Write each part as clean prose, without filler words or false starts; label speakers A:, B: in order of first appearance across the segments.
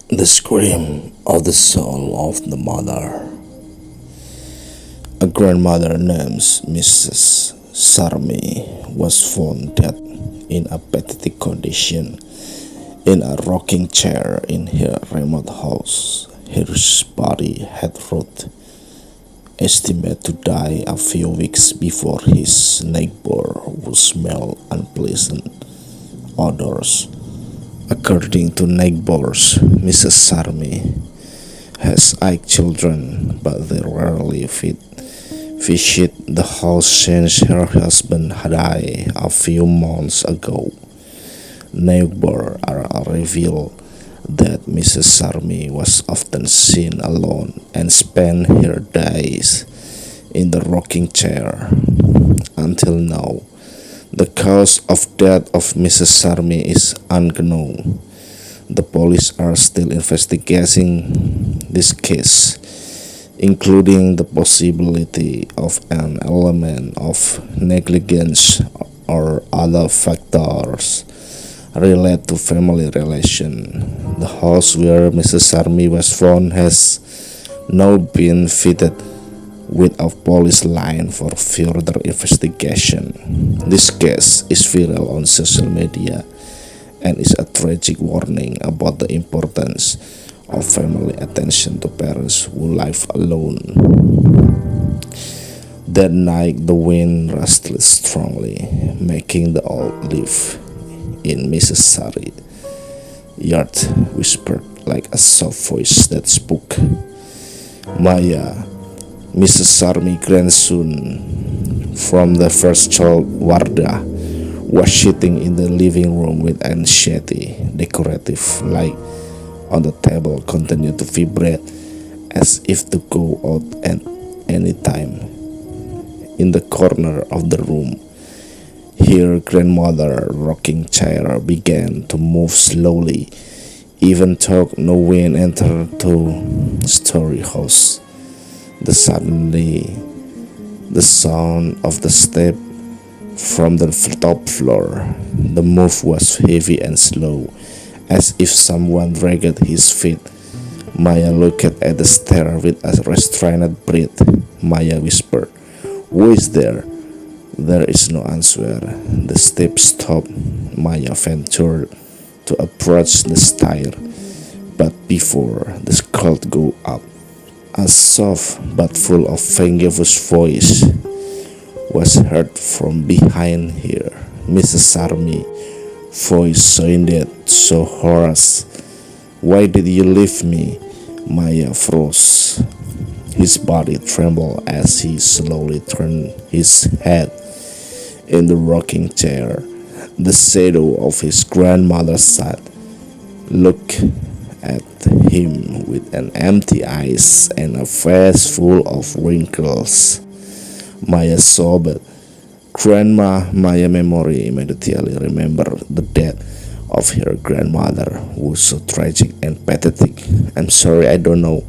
A: The scream of the soul of the mother. A grandmother named Mrs. Sarmi was found dead in a pathetic condition in a rocking chair in her remote house. Her body had rot, estimated to die a few weeks before his neighbor would smell unpleasant odors. According to neighbors, Mrs. Sarmi has 8 children, but they rarely visit the house since her husband died a few months ago. Neighbors are revealed that Mrs. Sarmi was often seen alone and spent her days in the rocking chair. Until now, the cause of death of Mrs. Sarmi is unknown. The police are still investigating this case, including the possibility of an element of negligence or other factors related to family relation. The house where Mrs. Sarmi was found has now been fitted with a police line for further investigation. This case is viral on social media and is a tragic warning about the importance of family attention to parents who live alone. That night, the wind rustled strongly, making the old leaf in Mrs. Sari's yard whispered like a soft voice that spoke. Maya, Mrs. Sarmi grandson from the first child, Wardah, was sitting in the living room with anxiety. Decorative light on the table continued to vibrate as if to go out at any time. In the corner of the room, her grandmother's rocking chair began to move slowly, even though no wind entered the story house. Suddenly, the sound of the step from the top floor. The move was heavy and slow, as if someone dragged his feet. Maya looked at the stair with a restrained breath. Maya whispered, "Who is there?" There is no answer. The steps stopped. Maya ventured to approach the stair, but before the skirt go up, a soft but full of anxious voice was heard from behind her. Mrs. Sarmi's voice sounded so hoarse. "Why did you leave me?" Maya froze. His body trembled as he slowly turned his head in the rocking chair. The shadow of his grandmother's sat looked at him with an empty eyes and a face full of wrinkles. Maya sobbed. Grandma, Maya memory immediately remembered the death of her grandmother, who was so tragic and pathetic. "I'm sorry, I don't know.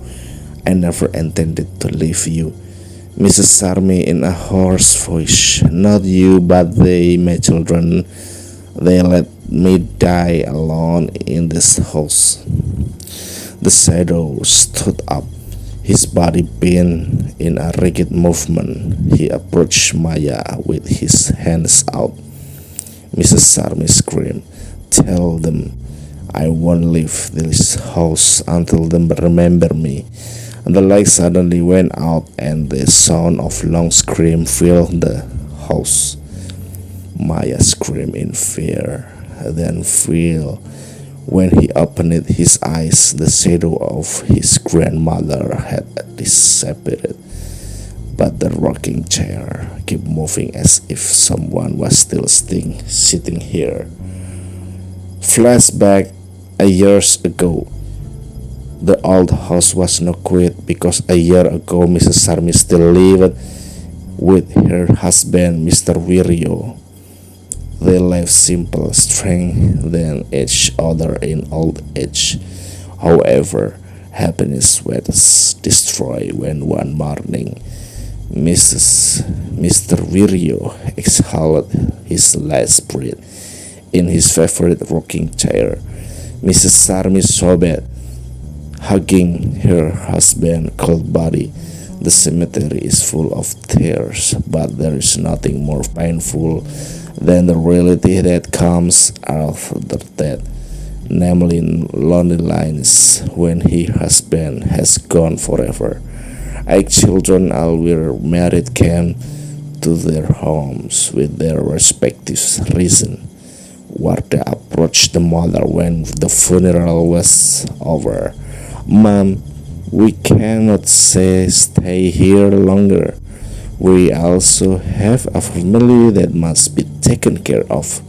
A: I never intended to leave you." Mrs. Sarmi in a hoarse voice. "Not you, but they, my children. They let me die alone in this house." The shadow stood up, his body bent in a rigid movement. He approached Maya with his hands out. Mrs. Sarmi screamed, "Tell them I won't leave this house until they remember me." The light suddenly went out and the sound of long scream filled the house. Maya screamed in fear, then fell. When he opened his eyes, the shadow of his grandmother had disappeared, but the rocking chair kept moving as if someone was still sitting here. Flashback a years ago. The old house was not quiet because a year ago Mrs. Sarmi still lived with her husband, Mr. Wiryo. They lived simple, strengthened each other in old age. However, happiness was destroyed when one morning Mr. Wiryo exhaled his last breath in his favorite rocking chair. Mrs. Sarmi sobbed. hugging her husband's cold body. The cemetery is full of tears, but there is nothing more painful than the reality that comes after death, namely loneliness when her husband has gone forever. 8 children, all were married, came to their homes with their respective reasons. Warda approached the mother when the funeral was over. Mom, we cannot stay here longer. We also have a family that must be taken care of.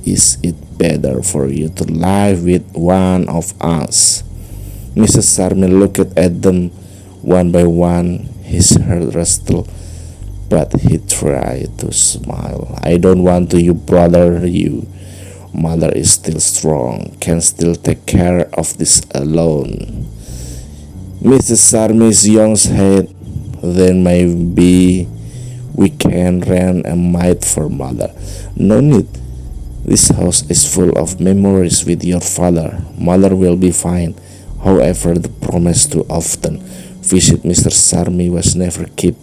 A: Is it better for you to live with one of us? Mrs. Sarmi looked at them one by one. His heart rustled, but he tried to smile. I don't want to you brother you. Mother is still strong, can still take care of this alone. Mrs. Sarmi's young head, then maybe we can rent a maid for mother. No need. This house is full of memories with your father. Mother will be fine. However, the promise to often visit Mr. Sarmi was never kept.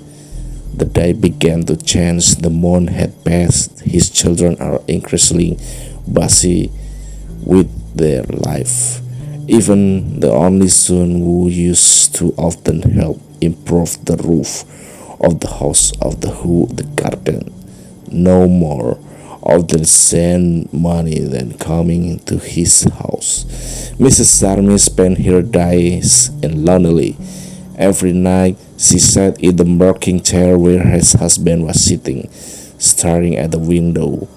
A: The day began to change. The month had passed. His children are increasingly busy with their life. Even the only son who used to often help improve the roof of the house of the garden no more often sent money than coming to his house. Mrs. Sarmi spent her days in lonely. Every night she sat in the rocking chair where her husband was sitting, staring at the window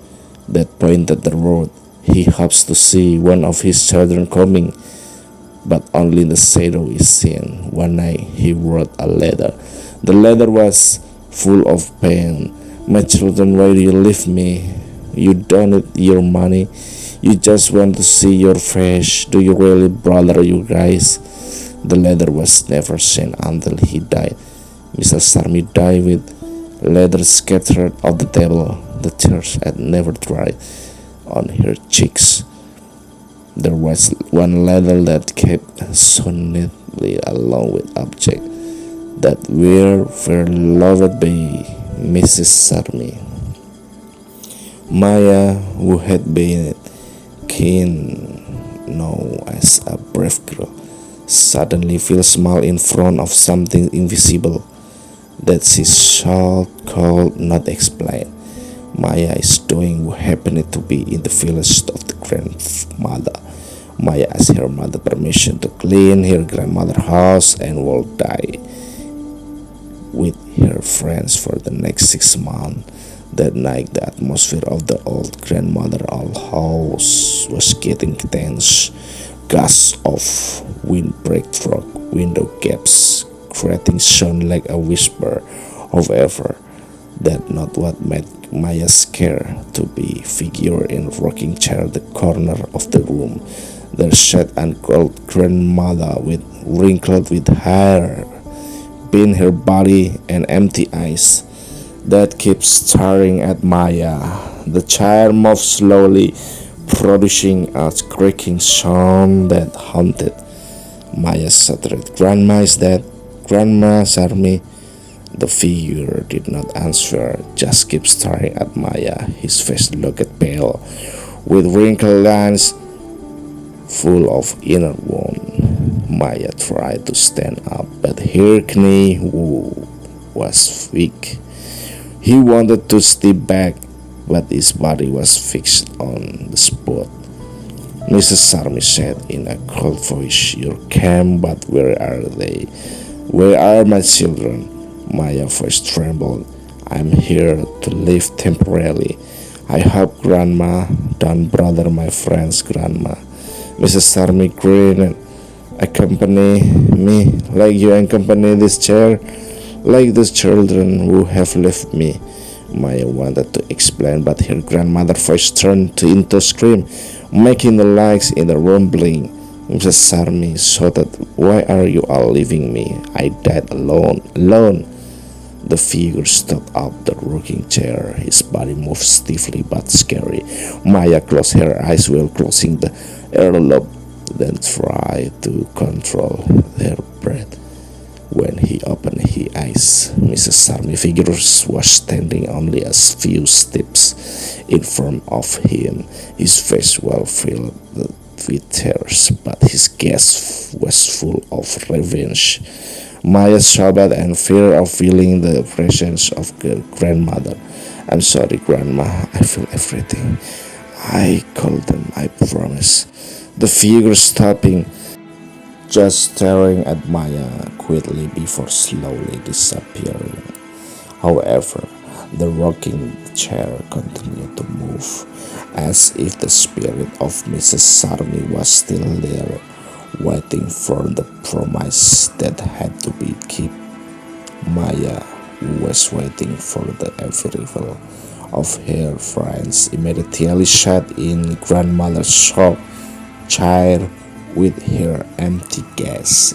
A: that pointed the road. He hopes to see one of his children coming, but only the shadow is seen. One night he wrote a letter. The letter was full of pain. My children, why do you leave me? You don't need your money. You just want to see your face. Do you really bother you guys? The letter was never sent until he died. Mrs. Sarmi died with letters scattered off the table. The tears had never dried on her cheeks. There was one letter that kept so neatly along with objects that were very loved by Mrs. Sarmi. Maya, who had been keen known as a brave girl, suddenly feels small in front of something invisible that she could not explain. Maya is doing what happened to be in the village of the grandmother. Maya asked her mother permission to clean her grandmother's house and will die with her friends for the next 6 months. That night, the atmosphere of the old grandmother's old house was getting tense. Gusts of wind break through window gaps, creating sound like a whisper. However, that not what made Maya scared. To be figure in rocking chair the corner of the room. There sat an old grandmother with wrinkled with hair, bent her body and empty eyes that kept staring at Maya. The chair moved slowly, producing a creaking sound that haunted. Maya shuddered. Grandma is dead. Grandma Sarmi. The figure did not answer, just kept staring at Maya. His face looked pale, with wrinkled lines full of inner wound. Maya tried to stand up, but her knee was weak. He wanted to step back, but his body was fixed on the spot. Mrs. Sarmi said in a cold voice, "You came, but where are they? Where are my children?" Maya's voice trembled. "I'm here to live temporarily. I hope Grandma don't bother my friends, Grandma." Mrs. Sarmi grinned. "Accompany me like you accompany this chair, like those children who have left me." Maya wanted to explain, but her grandmother's voice turned into a scream, making the lights in the room blink. Mrs. Sarmi shouted, "Why are you all leaving me? I died alone, alone." The figure stood up the rocking chair. His body moved stiffly but scary. Maya closed her eyes while closing the airlock then tried to control their breath. When he opened his eyes, Mrs. Sarmi figure was standing only a few steps in front of him. His face was filled with tears, but his gaze was full of revenge. Maya sobbed and fear of feeling the presence of her grandmother. I'm sorry, Grandma. I feel everything. I called them, I promise. The figure stopping, just staring at Maya quickly before slowly disappearing. However, the rocking chair continued to move, as if the spirit of Mrs. Sarmi was still there, waiting for the promise that had to be kept. Maya, who was waiting for the arrival of her friends, immediately sat in grandmother's shop chair with her empty glass.